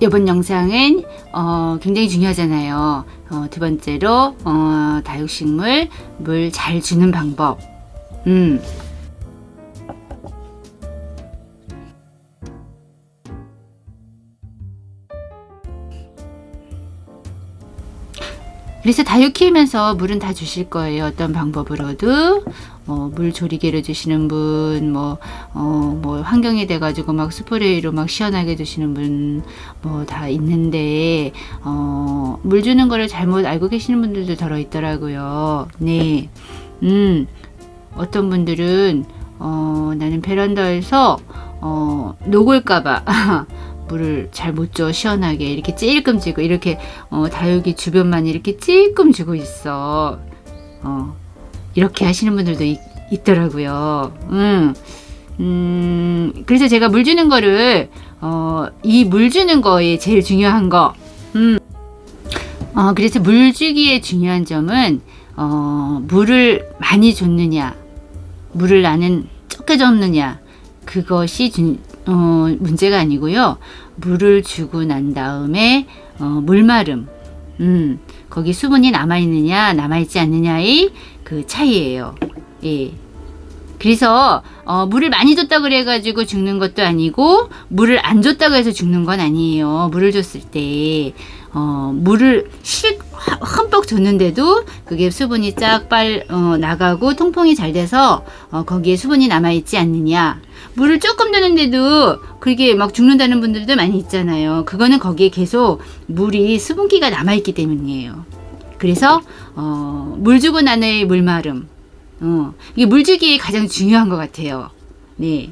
이번 영상은 굉장히 중요하잖아요. 두 번째로 다육식물 물 잘 주는 방법. 그래서 다육 키우면서 물은 다 주실 거예요. 어떤 방법으로도. 물 조리개로 주시는 분, 뭐 환경이 돼가지고 막 스프레이로 막 시원하게 주시는 분, 뭐 다 있는데, 물 주는 거를 잘못 알고 계시는 분들도 더러 있더라고요. 네. 어떤 분들은, 나는 베란다에서, 녹을까봐, 물을 잘 못 줘. 시원하게 이렇게 찔끔 주고 이렇게 다육이 주변만 이렇게 찔끔 주고 있어. 이렇게 하시는 분들도 있더라고요. 그래서 제가 물 주는 거를 이 물 주는 거에 제일 중요한 거. 그래서 물 주기의 중요한 점은 물을 많이 줬느냐, 물을 나는 적게 줬느냐, 그것이 문제가 아니고요. 물을 주고 난 다음에 물마름, 거기 수분이 남아있느냐 남아있지 않느냐의 그 차이예요. 예. 그래서 물을 많이 줬다 그래가지고 죽는 것도 아니고 물을 안 줬다고 해서 죽는 건 아니에요. 물을 줬을 때 물을 흠뻑 줬는데도 그게 수분이 쫙 나가고 통풍이 잘 돼서 거기에 수분이 남아있지 않느냐. 물을 조금 줬는데도 그게 막 죽는다는 분들도 많이 있잖아요. 그거는 거기에 계속 물이 수분기가 남아있기 때문이에요. 그래서 물 주고 나의 물마름, 이게 물 주기에 가장 중요한 것 같아요. 네.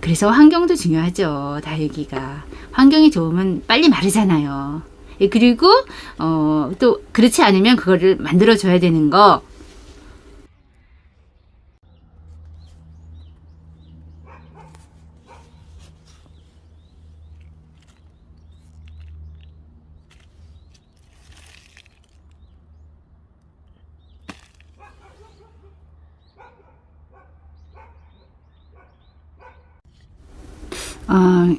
그래서 환경도 중요하죠. 다육이가 환경이 좋으면 빨리 마르잖아요. 예, 그리고 또 그렇지 않으면 그거를 만들어 줘야 되는 거.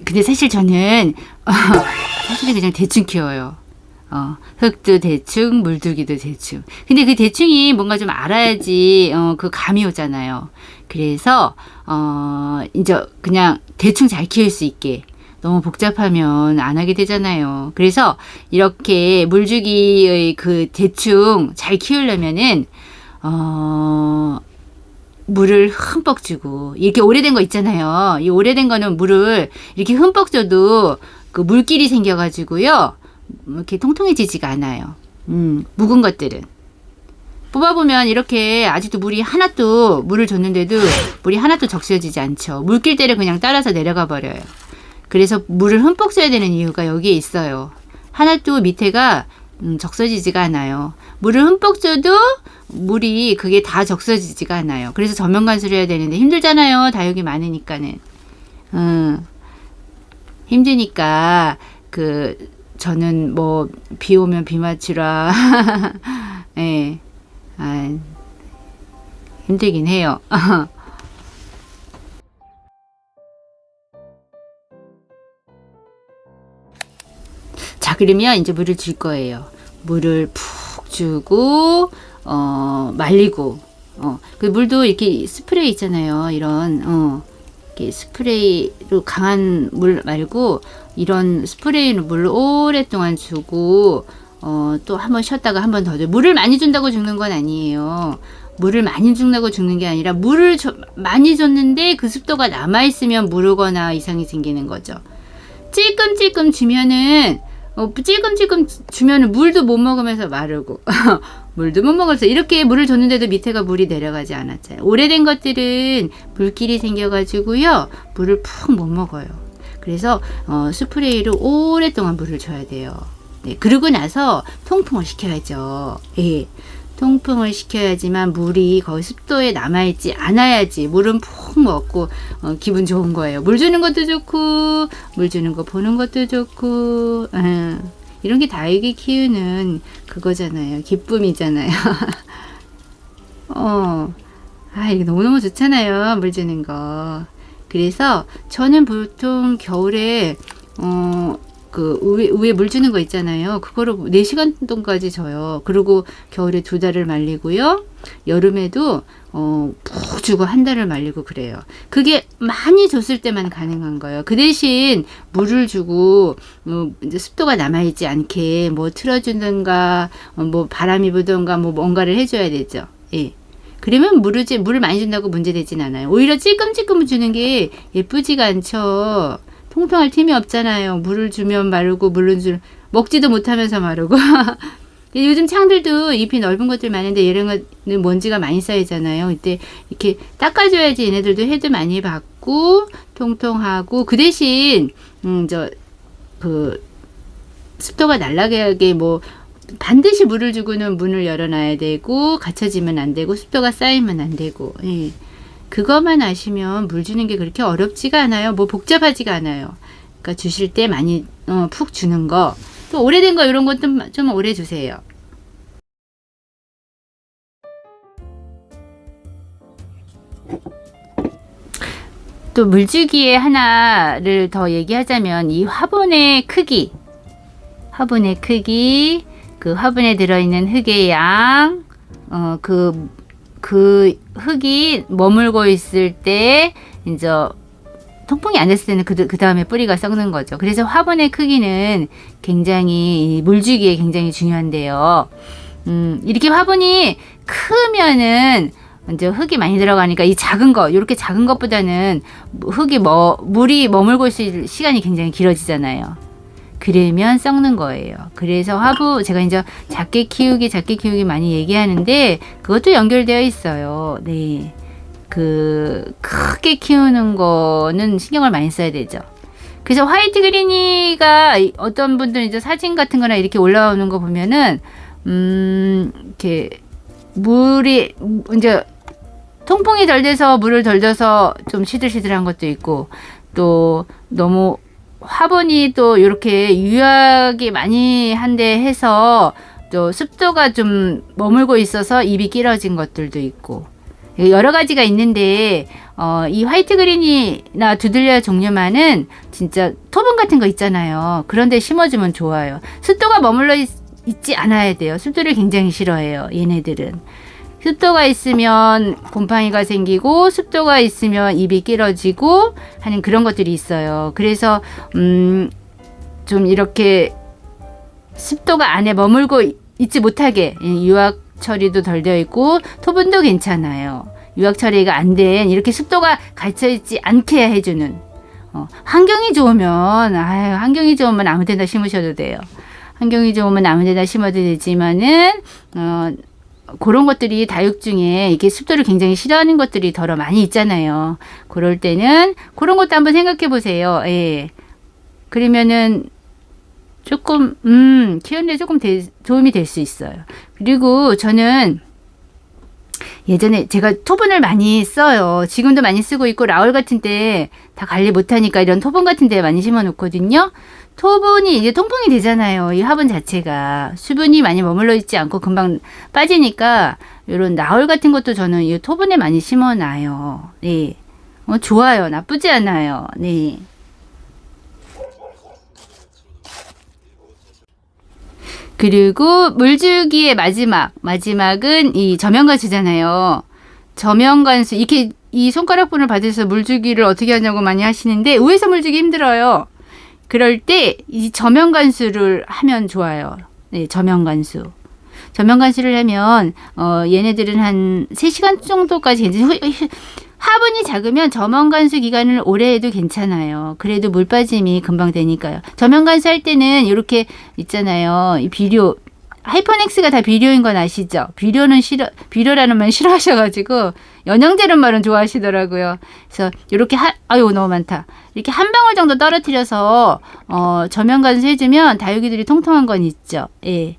근데 사실 저는 사실은 그냥 대충 키워요. 흙도 대충, 물두기도 대충. 근데 그 대충이 뭔가 좀 알아야지 그 감이 오잖아요. 그래서 이제 그냥 대충 잘 키울 수 있게. 너무 복잡하면 안 하게 되잖아요. 그래서 이렇게 물주기의 그 대충 잘 키우려면은 물을 흠뻑 주고, 이렇게 오래된 거 있잖아요. 이 오래된 거는 물을 이렇게 흠뻑 줘도 그 물길이 생겨가지고요, 이렇게 통통해지지가 않아요. 묵은 것들은. 뽑아보면 이렇게 아직도 물을 줬는데도 물이 하나도 적셔지지 않죠. 물길대를 그냥 따라서 내려가 버려요. 그래서 물을 흠뻑 줘야 되는 이유가 여기에 있어요. 하나도 밑에가 적셔지지가 않아요. 물을 흠뻑 줘도 물이 그게 다 적셔지지가 않아요. 그래서 저면 관수를 해야 되는데 힘들잖아요. 다육이 많으니까는. 힘드니까 저는 뭐 비 오면 비 맞추라. 예. 힘들긴 해요. 자, 그러면 이제 물을 줄 거예요. 물을 푹 주고 말리고, 그 물도 이렇게 스프레이 있잖아요. 이런 이렇게 스프레이로 강한 물 말고 이런 스프레이로 물을 오랫동안 주고 또 한번 쉬었다가 한 번 더 줘. 물을 많이 준다고 죽는 건 아니에요. 물을 많이 준다고 죽는 게 아니라 물을 많이 줬는데 그 습도가 남아 있으면 무르거나 이상이 생기는 거죠. 찔끔찔끔 주면은 찔끔찔끔 주면은 물도 못 먹으면서 마르고 물도 못 먹어서 이렇게 물을 줬는데도 밑에가 물이 내려가지 않았잖아요. 오래된 것들은 물길이 생겨가지고요, 물을 푹 못 먹어요. 그래서 스프레이로 오랫동안 물을 줘야 돼요. 네, 그러고 나서 통풍을 시켜야죠. 예. 통풍을 시켜야지만 물이 거기 습도에 남아있지 않아야지 물은 푹 먹고 기분 좋은 거예요. 물 주는 것도 좋고 물 주는 거 보는 것도 좋고 이런 게 다육이 키우는 그거잖아요. 기쁨이잖아요. 이게 너무너무 좋잖아요. 물 주는 거. 그래서 저는 보통 겨울에 그 위에 물 주는 거 있잖아요. 그거를 4시간 정도까지 줘요. 그리고 겨울에 2달을 말리고요. 여름에도 푹 주고 1달을 말리고 그래요. 그게 많이 줬을 때만 가능한 거예요. 그 대신 물을 주고 이제 습도가 남아있지 않게 뭐 틀어주든가 뭐 바람이 부든가 뭐 뭔가를 해줘야 되죠. 예. 그러면 물을 많이 준다고 문제되진 않아요. 오히려 찔끔찔끔 주는 게 예쁘지가 않죠. 통평할 틈이 없잖아요. 물을 주면 마르고 먹지도 못하면서 마르고. 요즘 창들도 잎이 넓은 것들 많은데 이런 거는 먼지가 많이 쌓이잖아요. 이때 이렇게 닦아줘야지 얘네들도 해도 많이 받고 통통하고 그 대신 습도가 날아가게 뭐 반드시 물을 주고는 문을 열어놔야 되고 갇혀지면 안 되고 습도가 쌓이면 안 되고. 예. 그것만 아시면 물 주는 게 그렇게 어렵지가 않아요. 뭐 복잡하지가 않아요. 그러니까 주실 때 많이 푹 주는 거. 또 오래된 거 이런 것도 좀 오래 주세요. 또 물주기에 하나를 더 얘기하자면 이 화분의 크기, 그 화분에 들어있는 흙의 양, 그 흙이 머물고 있을 때 이제 통풍이 안 됐을 때는 그 다음에 뿌리가 썩는 거죠. 그래서 화분의 크기는 굉장히 물주기에 굉장히 중요한데요. 이렇게 화분이 크면은 이제 흙이 많이 들어가니까 이 작은 거, 이렇게 작은 것보다는 물이 머물고 있을 시간이 굉장히 길어지잖아요. 그러면 썩는 거예요. 그래서 제가 이제 작게 키우기 많이 얘기하는데 그것도 연결되어 있어요. 네. 크게 키우는 거는 신경을 많이 써야 되죠. 그래서 화이트 그린이가 어떤 분들은 이제 사진 같은 거나 이렇게 올라오는 거 보면은, 이렇게 물이 이제 통풍이 덜 돼서 물을 덜 줘서 좀 시들시들한 것도 있고 또 너무 화분이 또 이렇게 유약이 많이 한데 해서 또 습도가 좀 머물고 있어서 잎이 길어진 것들도 있고 여러 가지가 있는데 이 화이트 그린이나 두들려 종류만은 진짜 토분 같은 거 있잖아요. 그런데 심어주면 좋아요. 습도가 머물러 있지 않아야 돼요. 습도를 굉장히 싫어해요. 얘네들은. 습도가 있으면 곰팡이가 생기고 습도가 있으면 잎이 길어지고 하는 그런 것들이 있어요. 그래서 좀 이렇게 습도가 안에 머물고 있지 못하게 유학 처리도 덜 되어 있고 토분도 괜찮아요. 유학 처리가 안 된 이렇게 습도가 갇혀 있지 않게 해주는 환경이 좋으면 아무 데나 심으셔도 돼요. 환경이 좋으면 아무 데나 심어도 되지만은 그런 것들이 다육 중에 이게 습도를 굉장히 싫어하는 것들이 더러 많이 있잖아요. 그럴 때는 그런 것도 한번 생각해 보세요. 예. 그러면은 조금 키우는데 조금 도움이 될 수 있어요. 그리고 저는 예전에 제가 토분을 많이 써요. 지금도 많이 쓰고 있고 라울 같은 데 다 관리 못하니까 이런 토분 같은 데 많이 심어 놓거든요. 토분이 이제 통풍이 되잖아요. 이 화분 자체가 수분이 많이 머물러 있지 않고 금방 빠지니까 이런 라울 같은 것도 저는 이 토분에 많이 심어 놔요. 네. 좋아요. 나쁘지 않아요. 네. 그리고 물주기의 마지막은 이 저명관수잖아요. 저명관수 이렇게 이 손가락분을 받아서 물주기를 어떻게 하냐고 많이 하시는데 위에서 물주기 힘들어요. 그럴 때 이 저명관수를 하면 좋아요. 네, 저명관수. 저명관수를 하면 얘네들은 한 3시간 정도까지 괜찮아요. 화분이 작으면 저명관수 기간을 오래 해도 괜찮아요. 그래도 물 빠짐이 금방 되니까요. 저명관수 할 때는 이렇게 있잖아요. 이 비료, 하이퍼넥스가 다 비료인 건 아시죠? 비료라는 말 싫어하셔가지고 연영제는 말은 좋아하시더라고요. 그래서 이렇게 너무 많다. 이렇게 한 방울 정도 떨어뜨려서 저명관수 해주면 다육이들이 통통한 건 있죠. 예,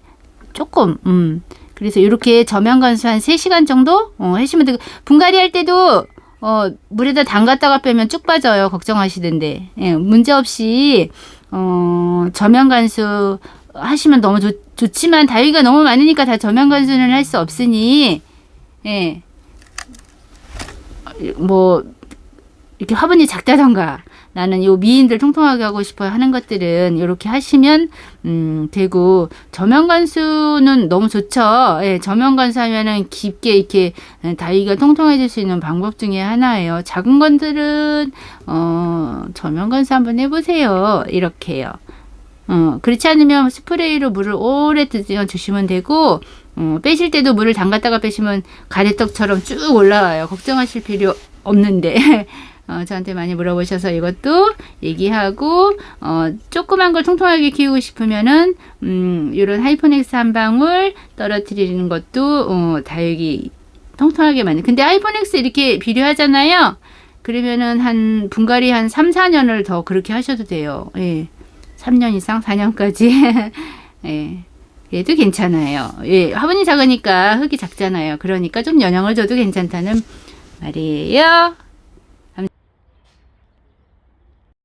조금. 그래서 이렇게 저명관수 한 3시간 정도 하시면 되고 분갈이 할 때도 물에다 담갔다가 빼면 쭉 빠져요. 걱정하시던데. 예, 문제없이 저명관수 하시면 너무 좋지만 다육이가 너무 많으니까 다 저명관수는 할 수 없으니 예, 뭐 이렇게 화분이 작다던가 나는 요 미인들 통통하게 하고 싶어 하는 것들은 이렇게 하시면 되고, 저면간수는 너무 좋죠. 예, 저면간수 하면은 깊게 이렇게 다리가 통통해질 수 있는 방법 중에 하나예요. 작은 건들은 저면간수 한번 해보세요. 이렇게요. 그렇지 않으면 스프레이로 물을 오래 주시면 되고, 빼실 때도 물을 담갔다가 빼시면 가래떡처럼 쭉 올라와요. 걱정하실 필요 없는데. 저한테 많이 물어보셔서 이것도 얘기하고, 조그만 걸 통통하게 키우고 싶으면은, 이런 하이포닉스 한 방울 떨어뜨리는 것도, 다육이 통통하게 근데 하이포닉스 이렇게 비료하잖아요. 그러면은 분갈이 한 3, 4년을 더 그렇게 하셔도 돼요. 예. 3년 이상, 4년까지. 예. 얘도 괜찮아요. 예. 화분이 작으니까 흙이 작잖아요. 그러니까 좀 영향을 줘도 괜찮다는 말이에요.